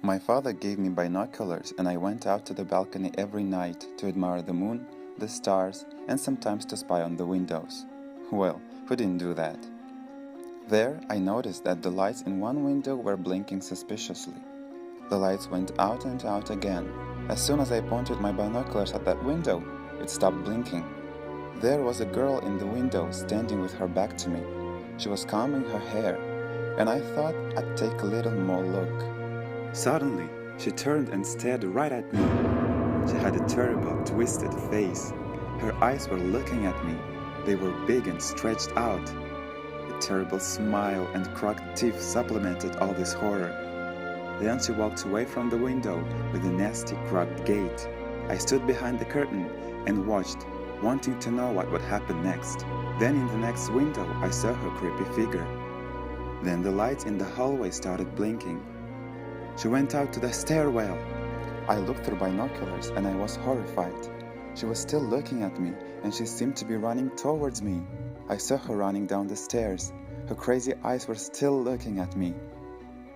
My father gave me binoculars and I went out to the balcony every night to admire the moon, the stars, and sometimes to spy on the windows. Well, who didn't do that? There, I noticed that the lights in one window were blinking suspiciously. The lights went out and out again. As soon as I pointed my binoculars at that window, it stopped blinking. There was a girl in the window standing with her back to me. She was combing her hair, and I thought I'd take a little more look. Suddenly, she turned and stared right at me. She had a terrible, twisted face. Her eyes were looking at me. They were big and stretched out. A terrible smile and crooked teeth supplemented all this horror. Then she walked away from the window with a nasty, crooked gait. I stood behind the curtain and watched, wanting to know what would happen next. Then in the next window, I saw her creepy figure. Then the lights in the hallway started blinking. She went out to the stairwell. I looked through binoculars and I was horrified. She was still looking at me and she seemed to be running towards me. I saw her running down the stairs. Her crazy eyes were still looking at me.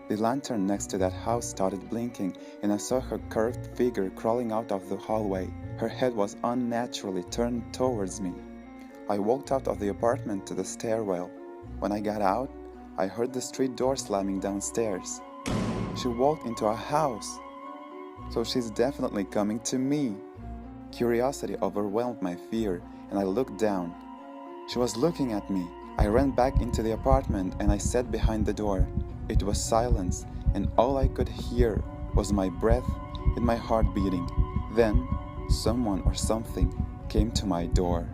The lantern next to that house started blinking and I saw her curved figure crawling out of the hallway. Her head was unnaturally turned towards me. I walked out of the apartment to the stairwell. When I got out, I heard the street door slamming downstairs. She walked into our house. So she's definitely coming to me. Curiosity overwhelmed my fear and I looked down. She was looking at me. I ran back into the apartment and I sat behind the door. It was silence and all I could hear was my breath and my heart beating. Then, someone or something came to my door.